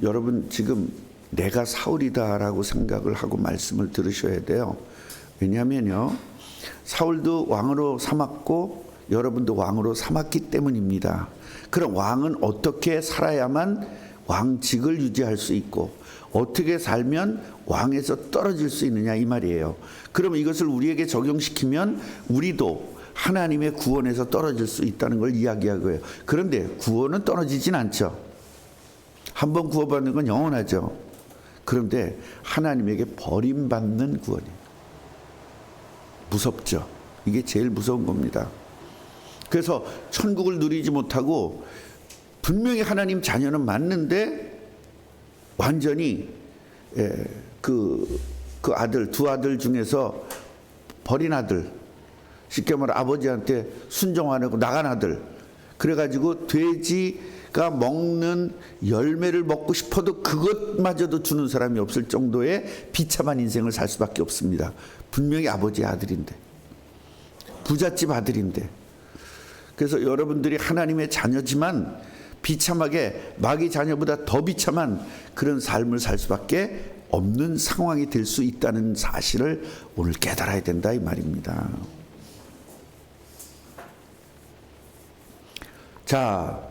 여러분 지금 내가 사울이다라고 생각을 하고 말씀을 들으셔야 돼요. 왜냐하면요, 사울도 왕으로 삼았고 여러분도 왕으로 삼았기 때문입니다. 그럼 왕은 어떻게 살아야만 왕직을 유지할 수 있고 어떻게 살면 왕에서 떨어질 수 있느냐 이 말이에요. 그럼 이것을 우리에게 적용시키면 우리도 하나님의 구원에서 떨어질 수 있다는 걸 이야기하고요. 그런데 구원은 떨어지진 않죠. 한번 구원받는 건 영원하죠. 그런데 하나님에게 버림받는 구원이에요. 무섭죠. 이게 제일 무서운 겁니다. 그래서 천국을 누리지 못하고 분명히 하나님 자녀는 맞는데 완전히 그 아들, 두 아들 중에서 버린 아들, 쉽게 말해 아버지한테 순종 안 하고 나간 아들, 그래가지고 돼지가 먹는 열매를 먹고 싶어도 그것마저도 주는 사람이 없을 정도의 비참한 인생을 살 수밖에 없습니다. 분명히 아버지의 아들인데, 부잣집 아들인데. 그래서 여러분들이 하나님의 자녀지만 비참하게 마귀 자녀보다 더 비참한 그런 삶을 살 수밖에 없는 상황이 될 수 있다는 사실을 오늘 깨달아야 된다 이 말입니다. 자,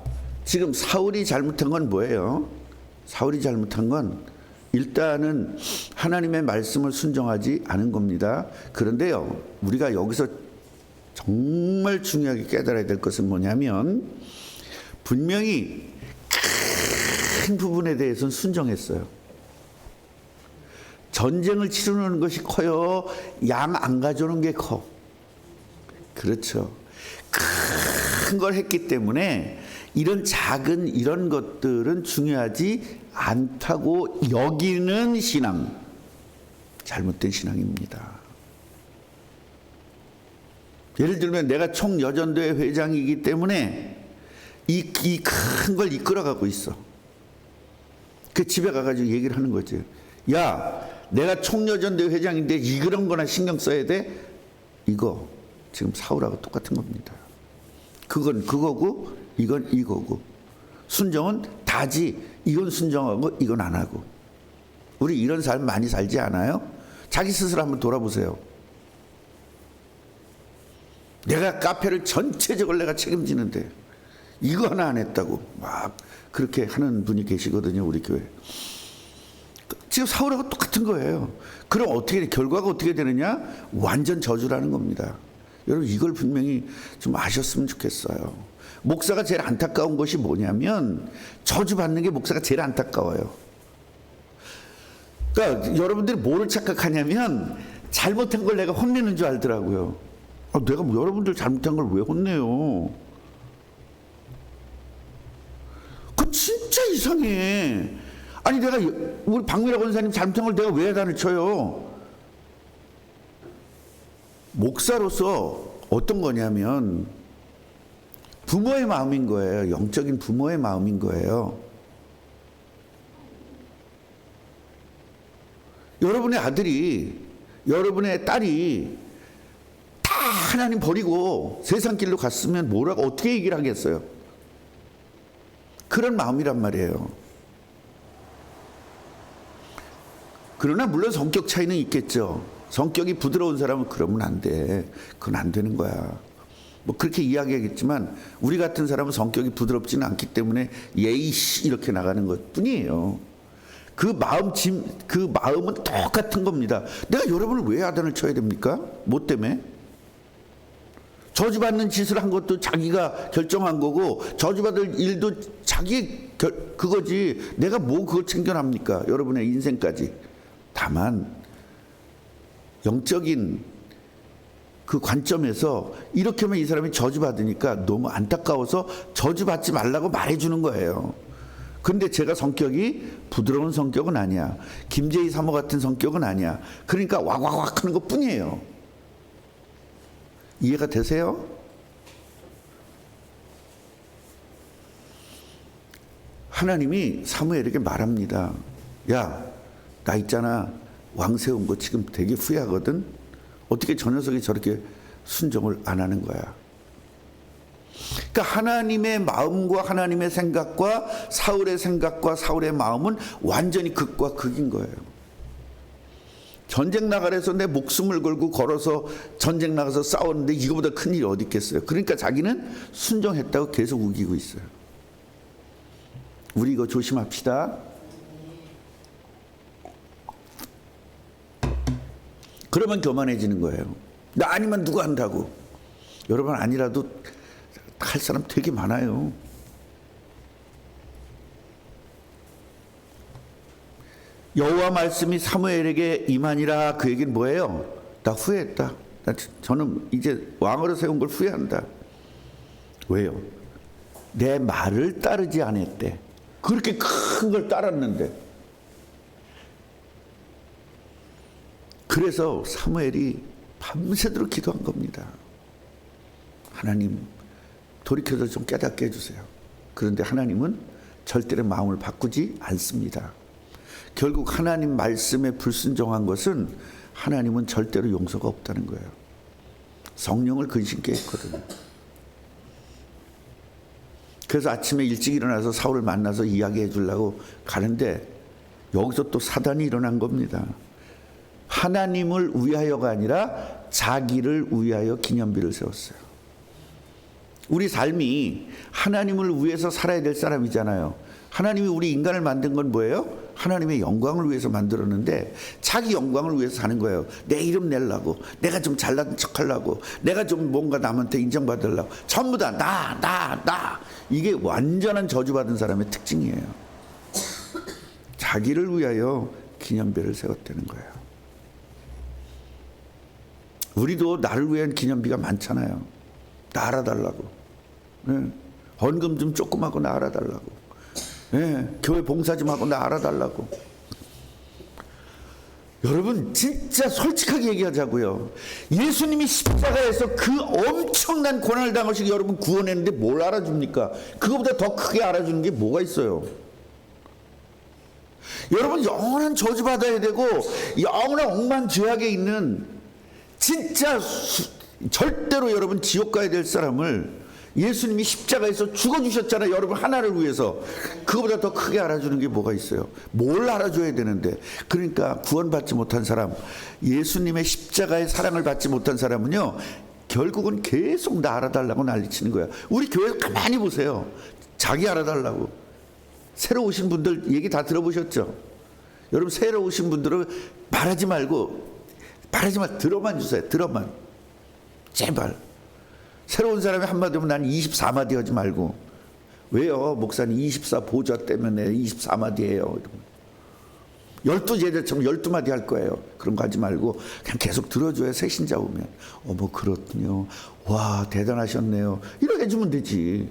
지금 사울이 잘못한 건 뭐예요? 사울이 잘못한 건 일단은 하나님의 말씀을 순종하지 않은 겁니다. 그런데요, 우리가 여기서 정말 중요하게 깨달아야 될 것은 뭐냐면 분명히 큰 부분에 대해서는 순종했어요. 전쟁을 치르는 것이 커요? 양 안 가져오는 게 커? 그렇죠. 큰 걸 했기 때문에 이런 작은 이런 것들은 중요하지 않다고 여기는 신앙, 잘못된 신앙입니다. 예를 들면 내가 총여전도회 회장이기 때문에 이 큰 걸 이끌어가고 있어. 그 집에 가가지고 얘기를 하는 거지. 야, 내가 총여전도회 회장인데 이런 거나 신경 써야 돼? 이거 지금 사울하고 똑같은 겁니다. 그건 그거고 이건 이거고. 순종은 다지. 이건 순종하고 이건 안 하고. 우리 이런 삶 많이 살지 않아요? 자기 스스로 한번 돌아보세요. 내가 카페를 전체적으로 내가 책임지는데 이거 하나 안 했다고 막 그렇게 하는 분이 계시거든요, 우리 교회. 지금 사울하고 똑같은 거예요. 그럼 어떻게 결과가 어떻게 되느냐? 완전 저주라는 겁니다. 여러분 이걸 분명히 좀 아셨으면 좋겠어요. 목사가 제일 안타까운 것이 뭐냐면 저주받는 게 목사가 제일 안타까워요. 그러니까 여러분들이 뭐를 착각하냐면 잘못한 걸 내가 혼내는 줄 알더라고요. 내가 뭐 여러분들 잘못한 걸 왜 혼내요? 그거 진짜 이상해. 아니 내가 우리 박미라 권사님 잘못한 걸 내가 왜 야단을 쳐요? 목사로서 어떤 거냐면 부모의 마음인 거예요. 영적인 부모의 마음인 거예요. 여러분의 아들이, 여러분의 딸이 다 하나님 버리고 세상 길로 갔으면 뭐라고 어떻게 얘기를 하겠어요? 그런 마음이란 말이에요. 그러나 물론 성격 차이는 있겠죠. 성격이 부드러운 사람은 그러면 안 돼. 그건 안 되는 거야. 뭐 그렇게 이야기하겠지만 우리 같은 사람은 성격이 부드럽지는 않기 때문에 예이씨 이렇게 나가는 것 뿐이에요. 그 마음은 똑같은 겁니다. 내가 여러분을 왜 야단을 쳐야 됩니까? 뭐 때문에? 저주받는 짓을 한 것도 자기가 결정한 거고 저주받을 일도 자기 그거지. 내가 뭐 그걸 챙겨납니까? 여러분의 인생까지. 다만 영적인 그 관점에서 이렇게 하면 이 사람이 저주받으니까 너무 안타까워서 저주받지 말라고 말해주는 거예요. 근데 제가 성격이 부드러운 성격은 아니야. 김재희 사모 같은 성격은 아니야. 그러니까 왁왁왁 하는 것 뿐이에요. 이해가 되세요? 하나님이 사무엘에게 말합니다. 야, 나 있잖아. 왕 세운 거 지금 되게 후회하거든. 어떻게 저 녀석이 저렇게 순종을 안 하는 거야. 그러니까 하나님의 마음과 하나님의 생각과 사울의 생각과 사울의 마음은 완전히 극과 극인 거예요. 전쟁 나가래서 내 목숨을 걸고 걸어서 전쟁 나가서 싸웠는데 이거보다 큰 일이 어디 있겠어요. 그러니까 자기는 순종했다고 계속 우기고 있어요. 우리 이거 조심합시다. 그러면 교만해지는 거예요. 나 아니면 누가 한다고. 여러분 아니라도 할 사람 되게 많아요. 여호와 말씀이 사무엘에게 임하니라. 그 얘기는 뭐예요? 나 후회했다. 저는 이제 왕으로 세운 걸 후회한다. 왜요? 내 말을 따르지 않았대. 그렇게 큰 걸 따랐는데. 그래서 사무엘이 밤새도록 기도한 겁니다. 하나님 돌이켜서 좀 깨닫게 해주세요. 그런데 하나님은 절대로 마음을 바꾸지 않습니다. 결국 하나님 말씀에 불순종한 것은 하나님은 절대로 용서가 없다는 거예요. 성령을 근심케 했거든요. 그래서 아침에 일찍 일어나서 사울을 만나서 이야기해 주려고 가는데 여기서 또 사단이 일어난 겁니다. 하나님을 위하여가 아니라 자기를 위하여 기념비를 세웠어요. 우리 삶이 하나님을 위해서 살아야 될 사람이잖아요. 하나님이 우리 인간을 만든 건 뭐예요? 하나님의 영광을 위해서 만들었는데 자기 영광을 위해서 사는 거예요. 내 이름 내려고, 내가 좀 잘난 척하려고, 내가 좀 뭔가 남한테 인정받으려고, 전부 다 나. 이게 완전한 저주받은 사람의 특징이에요. 자기를 위하여 기념비를 세웠다는 거예요. 우리도 나를 위한 기념비가 많잖아요. 나 알아달라고. 네. 헌금 좀 조금 하고 나 알아달라고. 네. 교회 봉사 좀 하고 나 알아달라고. 여러분 진짜 솔직하게 얘기하자고요. 예수님이 십자가에서 그 엄청난 고난을 당하시고 여러분 구원했는데 뭘 알아줍니까? 그거보다 더 크게 알아주는 게 뭐가 있어요? 여러분 영원한 저주받아야 되고 영원한 억만죄악에 있는 진짜 절대로 여러분 지옥 가야 될 사람을 예수님이 십자가에서 죽어주셨잖아요. 여러분 하나를 위해서. 그거보다 더 크게 알아주는 게 뭐가 있어요? 뭘 알아줘야 되는데. 그러니까 구원받지 못한 사람, 예수님의 십자가의 사랑을 받지 못한 사람은요 결국은 계속 나 알아달라고 난리치는 거야. 우리 교회 가만히 보세요. 자기 알아달라고. 새로 오신 분들 얘기 다 들어보셨죠? 여러분 새로 오신 분들은 말하지 말고 들어만 주세요. 들어만. 제발. 새로운 사람이 한마디 하면 나는 24마디 하지 말고. 왜요? 목사님 24 보좌 때문에 24마디 해요. 12제자처럼 12마디 할 거예요. 그런 거 하지 말고 그냥 계속 들어줘야 새신자 오면. 어머 그렇군요. 와 대단하셨네요. 이렇게 해주면 되지.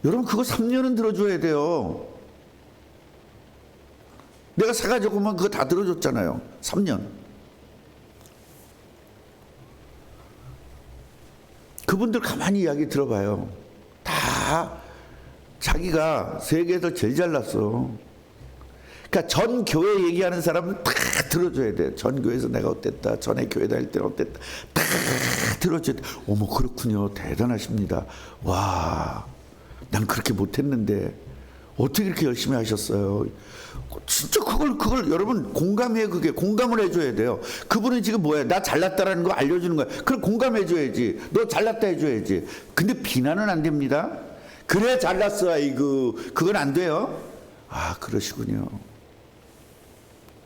여러분 그거 3년은 들어줘야 돼요. 내가 사가지고 오면 그거 다 들어줬잖아요. 3년. 그분들 가만히 이야기 들어봐요. 다 자기가 세계에서 제일 잘났어. 그러니까 전 교회 얘기하는 사람은 다 들어줘야 돼. 전 교회에서 내가 어땠다. 전에 교회 다닐 때는 어땠다. 다 들어줘야 돼. 어머 그렇군요. 대단하십니다. 와, 난 그렇게 못했는데 어떻게 이렇게 열심히 하셨어요? 진짜 그걸 여러분 공감해. 그게 공감을 해줘야 돼요. 그분은 지금 뭐야? 나 잘났다라는 거 알려주는 거야. 그럼 공감해줘야지. 너 잘났다 해줘야지. 근데 비난은 안 됩니다. 그래 잘났어. 아이고 그건 안 돼요. 아 그러시군요.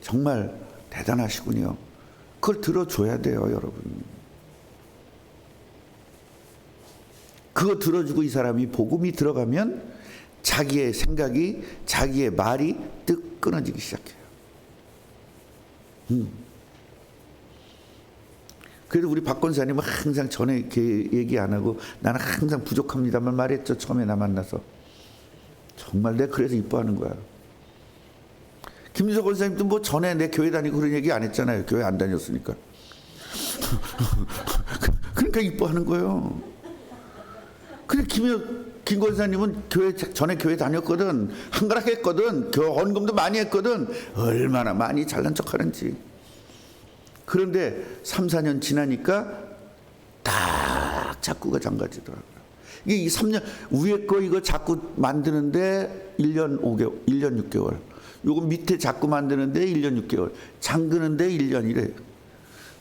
정말 대단하시군요. 그걸 들어줘야 돼요 여러분. 그거 들어주고 이 사람이 복음이 들어가면 자기의 생각이 자기의 말이 뜩 끊어지기 시작해요. 그래도 우리 박 권사님은 항상 전에 이렇게 얘기 안 하고 나는 항상 부족합니다만 말했죠. 처음에 나 만나서. 정말 내가 그래서 이뻐하는 거야. 김유석 권사님도 뭐 전에 내 교회 다니고 그런 얘기 안 했잖아요. 교회 안 다녔으니까. 그러니까 이뻐하는 거예요. 근데 김 권사님은 전에 교회 다녔거든. 한가락했거든. 헌금도 많이 했거든. 얼마나 많이 잘난 척하는지. 그런데 3, 4년 지나니까 딱 자꾸가 장가지더라고요. 이게 이 3년 위에 거 이거 자꾸 만드는데 1년 5개월, 1년 6개월. 요거 밑에 자꾸 만드는데 1년 6개월. 잠그는데 1년이래요.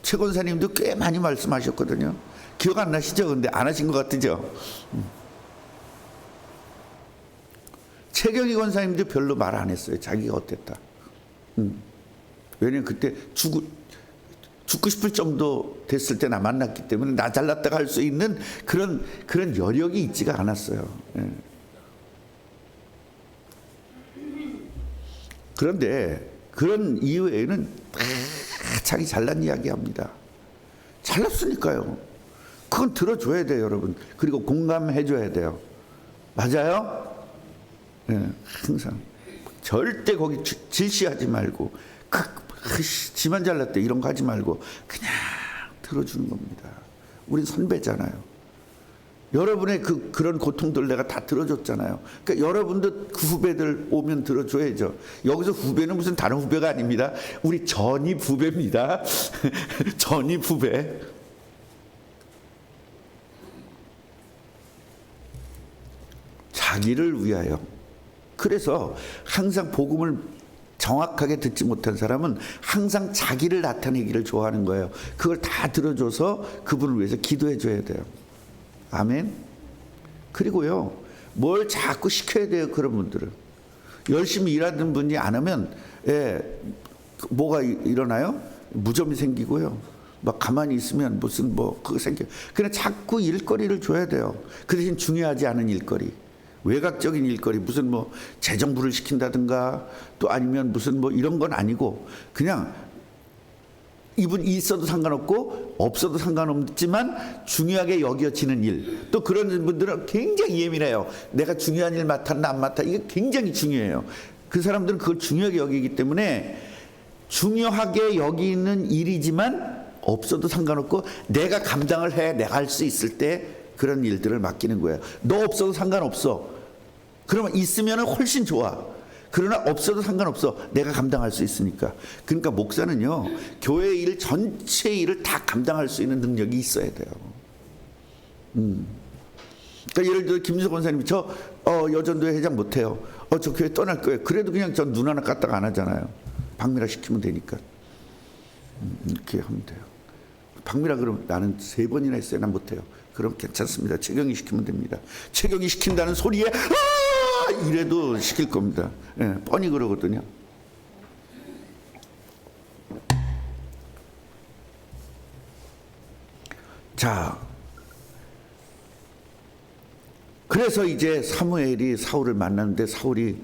최 권사님도 꽤 많이 말씀하셨거든요. 기억 안 나시죠? 근데 안 하신 것 같으죠? 최경희 권사님도 별로 말 안 했어요. 자기가 어땠다. 왜냐면 그때 죽고 싶을 정도 됐을 때 나 만났기 때문에 나 잘났다가 할 수 있는 그런 여력이 있지가 않았어요. 예. 그런데 그런 이후에는 다 자기 잘난 이야기 합니다. 잘났으니까요. 그건 들어줘야 돼요, 여러분. 그리고 공감해줘야 돼요. 맞아요? 예, 항상. 절대 거기 질시하지 말고, 지만 잘났대 이런 거 하지 말고 그냥 들어주는 겁니다. 우린 선배잖아요. 여러분의 그런 고통들 내가 다 들어줬잖아요. 그러니까 여러분도 그 후배들 오면 들어줘야죠. 여기서 후배는 무슨 다른 후배가 아닙니다. 우리 전입 후배입니다. 전입 후배. 자기를 위하여. 그래서 항상 복음을 정확하게 듣지 못한 사람은 항상 자기를 나타내기를 좋아하는 거예요. 그걸 다 들어줘서 그분을 위해서 기도해 줘야 돼요. 아멘. 그리고요, 뭘 자꾸 시켜야 돼요. 그런 분들은 열심히 일하는 분이 안 하면 뭐가 일어나요? 무좀이 생기고요. 막 가만히 있으면 무슨 그거 생겨. 그냥 자꾸 일거리를 줘야 돼요. 그 대신 중요하지 않은 일거리, 외곽적인 일거리, 무슨 재정부를 시킨다든가 또 아니면 무슨 이런 건 아니고 그냥 이분 있어도 상관없고 없어도 상관없지만 중요하게 여겨지는 일. 또 그런 분들은 굉장히 예민해요. 내가 중요한 일 맡았나 안 맡아. 이게 굉장히 중요해요. 그 사람들은 그걸 중요하게 여기기 때문에 중요하게 여기는 일이지만 없어도 상관없고 내가 감당을 해, 내가 할 수 있을 때 그런 일들을 맡기는 거예요. 너 없어도 상관없어. 그러면 있으면 훨씬 좋아. 그러나 없어도 상관없어. 내가 감당할 수 있으니까. 그러니까 목사는요, 교회 일 전체 일을 다 감당할 수 있는 능력이 있어야 돼요. 그러니까 예를 들어 김주석 권사님이 저 여전도회 회장 못해요. 저 교회 떠날 거예요. 그래도 그냥 전 눈 하나 까딱 안 하잖아요. 박미라 시키면 되니까. 이렇게 하면 돼요. 박미라 그러면 나는 3번이나 했어요. 난 못해요. 그럼 괜찮습니다. 최경이 시키면 됩니다. 최경이 시킨다는 소리에 이래도 시킬 겁니다. 예, 뻔히 그러거든요. 자, 그래서 이제 사무엘이 사울을 만났는데 사울이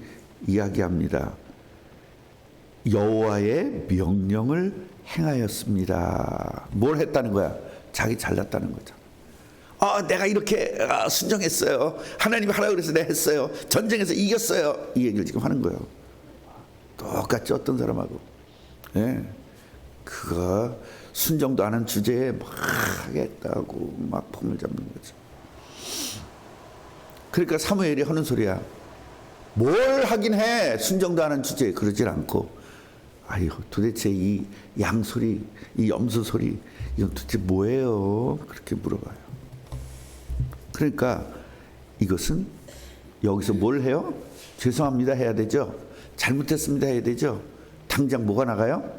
이야기합니다. 여호와의 명령을 행하였습니다. 뭘 했다는 거야? 자기 잘났다는 거죠. 내가 이렇게 순종했어요. 하나님이 하라고 그래서 내가 했어요. 전쟁에서 이겼어요. 이 얘기를 지금 하는 거예요. 똑같이 어떤 사람하고. 예. 그가 순종도 안 한 주제에 막 하겠다고 막 폼을 잡는 거죠. 그러니까 사무엘이 하는 소리야. 뭘 하긴 해. 순종도 안 한 주제에. 그러질 않고, 아유, 도대체 이 양소리, 이 염소 소리, 이건 도대체 뭐예요? 그렇게 물어봐요. 그러니까 이것은 여기서 뭘 해요? 죄송합니다 해야 되죠. 잘못했습니다 해야 되죠. 당장 뭐가 나가요?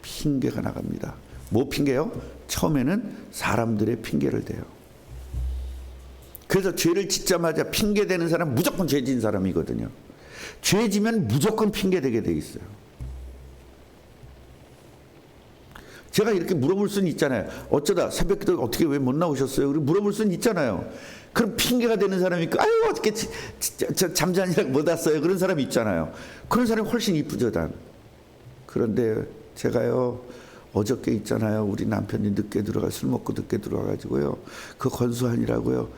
핑계가 나갑니다. 뭐 핑계요? 처음에는 사람들의 핑계를 대요. 그래서 죄를 짓자마자 핑계대는 사람 무조건 죄진 사람이거든요. 죄지면 무조건 핑계대게 돼 있어요. 제가 이렇게 물어볼 수는 있잖아요. 어쩌다 새벽기도 어떻게 왜 못 나오셨어요? 그리고 물어볼 수는 있잖아요. 그럼 핑계가 되는 사람이 있고, 아유 어떻게 잠자느라고 못 왔어요? 그런 사람이 있잖아요. 그런 사람이 훨씬 이쁘죠, 단. 그런데 제가요, 어저께 있잖아요. 우리 남편이 늦게 술 먹고 늦게 들어와가지고요. 그 건수한이라고요.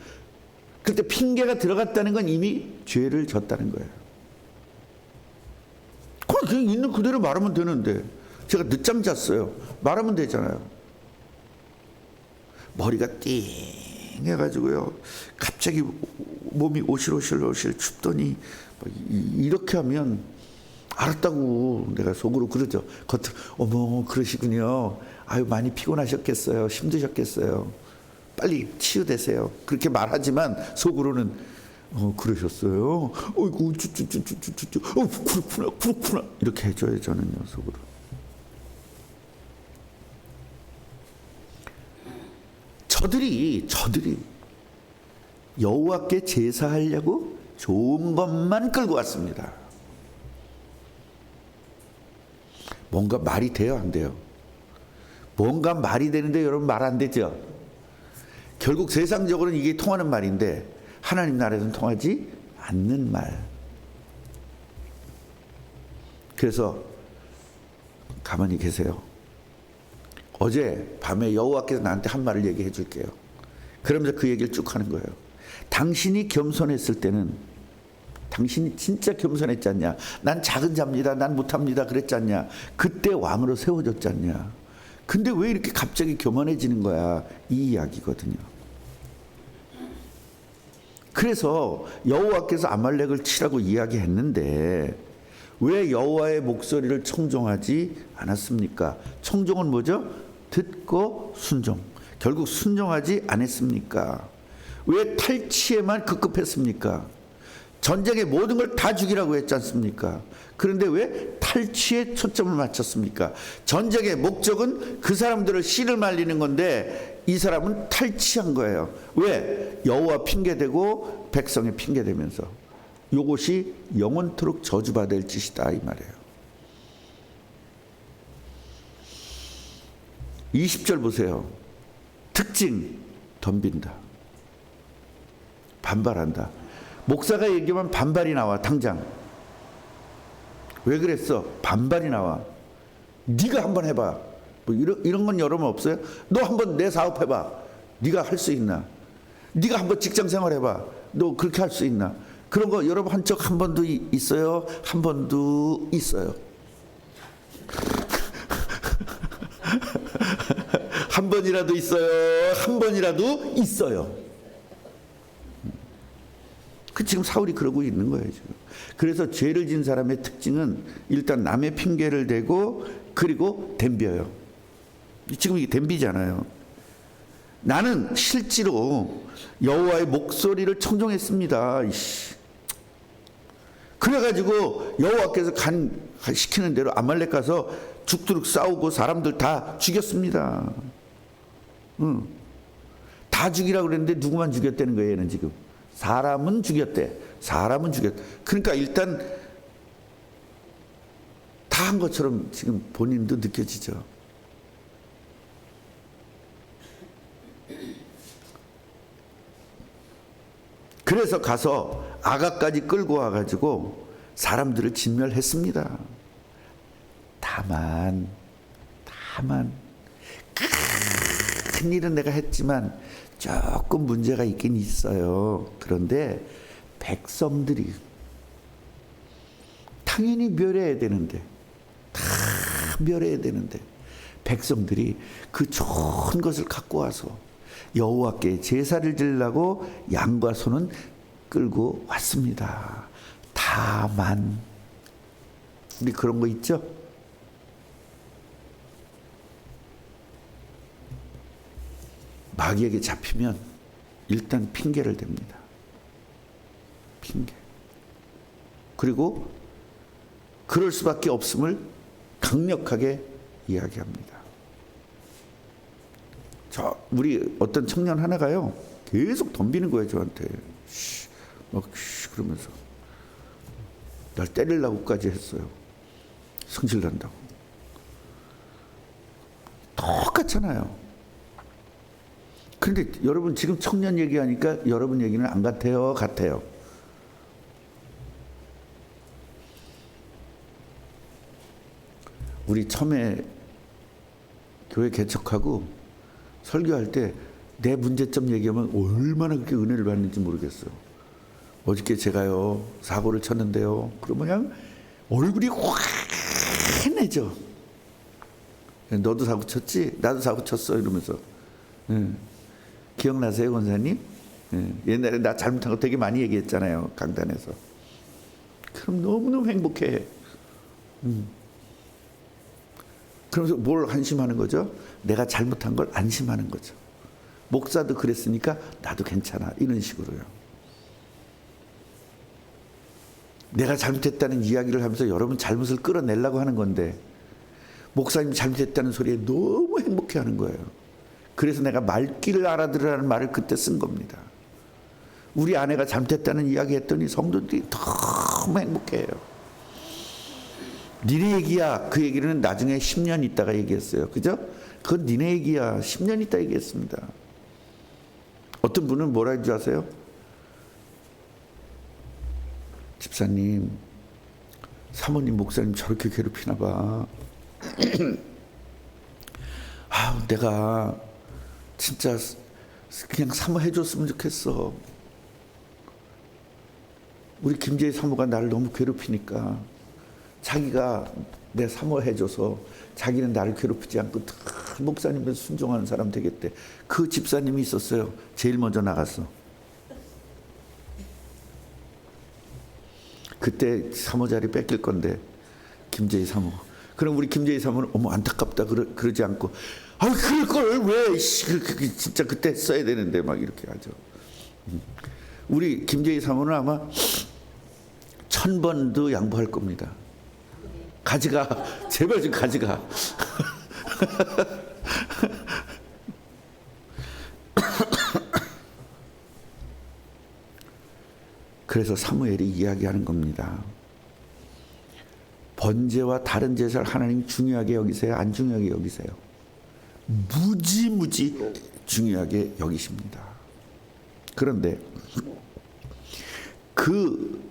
그때 핑계가 들어갔다는 건 이미 죄를 졌다는 거예요. 그냥 있는 그대로 말하면 되는데. 제가 늦잠 잤어요. 말하면 되잖아요. 머리가 띵 해가지고요. 갑자기 몸이 오실오실 춥더니 이렇게 하면 알았다고 내가 속으로 그러죠. 겉으로 어머 그러시군요. 아유 많이 피곤하셨겠어요. 힘드셨겠어요. 빨리 치유되세요. 그렇게 말하지만 속으로는 그러셨어요. 어이구 쭈쭈쭈쭈쭈쭈. 그렇구나. 이렇게 해줘요 저는요 속으로. 저들이 여호와께 제사하려고 좋은 것만 끌고 왔습니다. 뭔가 말이 돼요, 안 돼요? 뭔가 말이 되는데 여러분 말 안 되죠? 결국 세상적으로는 이게 통하는 말인데 하나님 나라에서는 통하지 않는 말. 그래서 가만히 계세요. 어제 밤에 여호와께서 나한테 한 말을 얘기해 줄게요. 그러면서 그 얘기를 쭉 하는 거예요. 당신이 겸손했을 때는 당신이 진짜 겸손했지 않냐? 난 작은 자입니다. 난 못합니다. 그랬지 않냐? 그때 왕으로 세워졌지 않냐? 근데 왜 이렇게 갑자기 교만해지는 거야? 이 이야기거든요. 그래서 여호와께서 아말렉을 치라고 이야기했는데 왜 여호와의 목소리를 청종하지 않았습니까? 청종은 뭐죠? 듣고 순종. 결국 순종하지 않았습니까? 왜 탈취에만 급급했습니까? 전쟁의 모든 걸 다 죽이라고 했지 않습니까? 그런데 왜 탈취에 초점을 맞췄습니까? 전쟁의 목적은 그 사람들을 씨를 말리는 건데 이 사람은 탈취한 거예요. 왜? 여호와 핑계대고 백성의 핑계대면서. 이것이 영원토록 저주받을 짓이다 이 말이에요. 20절 보세요. 특징 덤빈다. 반발한다. 목사가 얘기하면 반발이 나와. 당장. 왜 그랬어? 반발이 나와. 네가 한번 해봐. 뭐 이런 건 여러분 없어요? 너 한번 내 사업 해봐. 네가 할 수 있나? 네가 한번 직장 생활 해봐. 너 그렇게 할 수 있나? 그런 거 여러분 한 적 한 번도 있어요? 한 번도 있어요. 한 번이라도 있어요. 한 번이라도 있어요. 지금 사울이 그러고 있는 거예요 지금. 그래서 죄를 진 사람의 특징은 일단 남의 핑계를 대고 그리고 덤벼요. 지금 이게 덤비잖아요. 나는 실제로 여호와의 목소리를 청종했습니다. 그래가지고 여호와께서 시키는 대로 아말렉 가서 죽도록 싸우고 사람들 다 죽였습니다. 다 죽이라고 그랬는데 누구만 죽였다는 거예요 얘는 지금. 사람은 죽였대. 사람은 죽였대. 그러니까 일단 다 한 것처럼 지금 본인도 느껴지죠. 그래서 가서 아가까지 끌고 와가지고 사람들을 진멸했습니다. 다만 큰 일은 내가 했지만 조금 문제가 있긴 있어요. 그런데 백성들이 당연히 멸해야 되는데 다 멸해야 되는데 백성들이 그 좋은 것을 갖고 와서 여호와께 제사를 드리려고 양과 소는 끌고 왔습니다. 다만 우리 그런 거 있죠? 마귀에게 잡히면 일단 핑계를 댑니다. 핑계. 그리고 그럴 수밖에 없음을 강력하게 이야기합니다. 우리 어떤 청년 하나가요 계속 덤비는 거예요 저한테. 그러면서 날 때리려고까지 했어요. 성질 난다고. 똑같잖아요. 그런데 여러분 지금 청년 얘기하니까 여러분 얘기는 안 같아요? 같아요. 우리 처음에 교회 개척하고 설교할 때 내 문제점 얘기하면 얼마나 그렇게 은혜를 받는지 모르겠어요. 어저께 제가요 사고를 쳤는데요. 그러면 그냥 얼굴이 환해져. 너도 사고 쳤지? 나도 사고 쳤어 이러면서. 기억나세요 권사님? 옛날에 나 잘못한 거 되게 많이 얘기했잖아요 강단에서. 그럼 너무너무 행복해. 그러면서 뭘 안심하는 거죠? 내가 잘못한 걸 안심하는 거죠. 목사도 그랬으니까 나도 괜찮아. 이런 식으로요. 내가 잘못했다는 이야기를 하면서 여러분 잘못을 끌어내려고 하는 건데 목사님 잘못했다는 소리에 너무 행복해하는 거예요. 그래서 내가 말귀를 알아들으라는 말을 그때 쓴 겁니다. 우리 아내가 잘못했다는 이야기 했더니 성도들이 너무 행복해해요. 니네 얘기야. 그 얘기는 나중에 10년 있다가 얘기했어요. 그죠? 그건 니네 얘기야. 10년 있다 얘기했습니다. 어떤 분은 뭐라 했는지 아세요? 집사님, 사모님, 목사님 저렇게 괴롭히나 봐. 아, 내가 진짜 그냥 사모해줬으면 좋겠어. 우리 김재희 사모가 나를 너무 괴롭히니까 자기가 내 사모해줘서 자기는 나를 괴롭히지 않고 다 목사님을 순종하는 사람 되겠대. 그 집사님이 있었어요. 제일 먼저 나갔어. 그때 사모 자리 뺏길 건데 김재희 사모. 그럼 우리 김재희 사모는 어머 안타깝다 그러지 않고 아 그럴 걸 왜 진짜 그때 했어야 되는데 막 이렇게 하죠. 우리 김재희 사모는 아마 1000번도 양보할 겁니다. 가져가. 제발 좀 가져가. 그래서 사무엘이 이야기하는 겁니다. 번제와 다른 제사를 하나님이 중요하게 여기세요? 안 중요하게 여기세요? 무지 중요하게 여기십니다. 그런데 그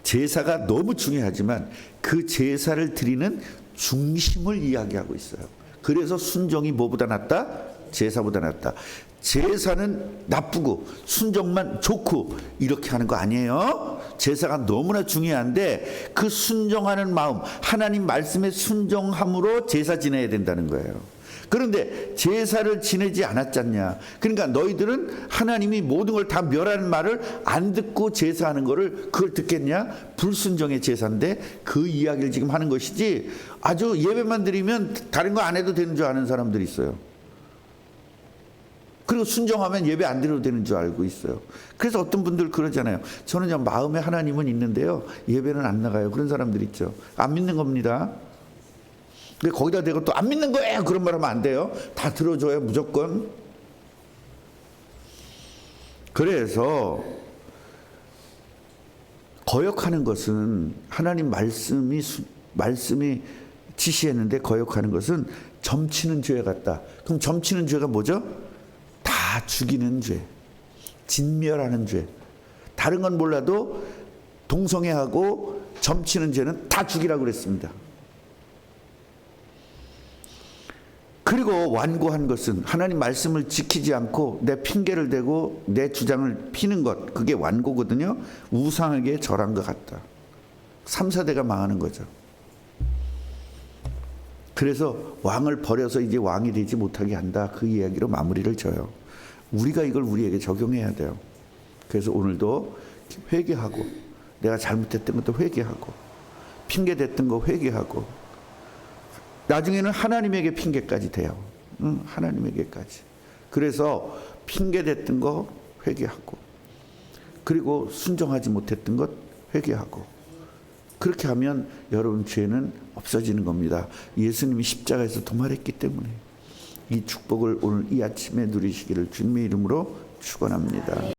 제사가 너무 중요하지만 그 제사를 드리는 중심을 이야기하고 있어요. 그래서 순종이 뭐보다 낫다? 제사보다 낫다. 제사는 나쁘고 순종만 좋고 이렇게 하는 거 아니에요. 제사가 너무나 중요한데 그 순종하는 마음, 하나님 말씀에 순종함으로 제사 지내야 된다는 거예요. 그런데 제사를 지내지 않았잖냐. 그러니까 너희들은 하나님이 모든 걸 다 멸하는 말을 안 듣고 제사하는 거를 그걸 듣겠냐? 불순종의 제사인데 그 이야기를 지금 하는 것이지 아주 예배만 드리면 다른 거 안 해도 되는 줄 아는 사람들이 있어요. 그리고 순종하면 예배 안 드려도 되는 줄 알고 있어요. 그래서 어떤 분들 그러잖아요. 저는 마음에 하나님은 있는데요. 예배는 안 나가요. 그런 사람들 있죠. 안 믿는 겁니다. 근데 거기다 대고 또 안 믿는 거예요. 그런 말 하면 안 돼요. 다 들어줘요. 무조건. 그래서 거역하는 것은 하나님 말씀이 지시했는데 거역하는 것은 점치는 죄 같다. 그럼 점치는 죄가 뭐죠? 다 죽이는 죄, 진멸하는 죄. 다른 건 몰라도 동성애하고 점치는 죄는 다 죽이라고 그랬습니다. 그리고 완고한 것은 하나님 말씀을 지키지 않고 내 핑계를 대고 내 주장을 피는 것, 그게 완고거든요. 우상에게 절한 것 같다. 3, 4대가 망하는 거죠. 그래서 왕을 버려서 이제 왕이 되지 못하게 한다. 그 이야기로 마무리를 져요. 우리가 이걸 우리에게 적용해야 돼요. 그래서 오늘도 회개하고 내가 잘못했던 것도 회개하고 핑계댔던 거 회개하고 나중에는 하나님에게 핑계까지 돼요. 하나님에게까지. 그래서 핑계댔던 거 회개하고 그리고 순종하지 못했던 것 회개하고 그렇게 하면 여러분 죄는 없어지는 겁니다. 예수님이 십자가에서 도말했기 때문에 이 축복을 오늘 이 아침에 누리시기를 주님의 이름으로 축원합니다.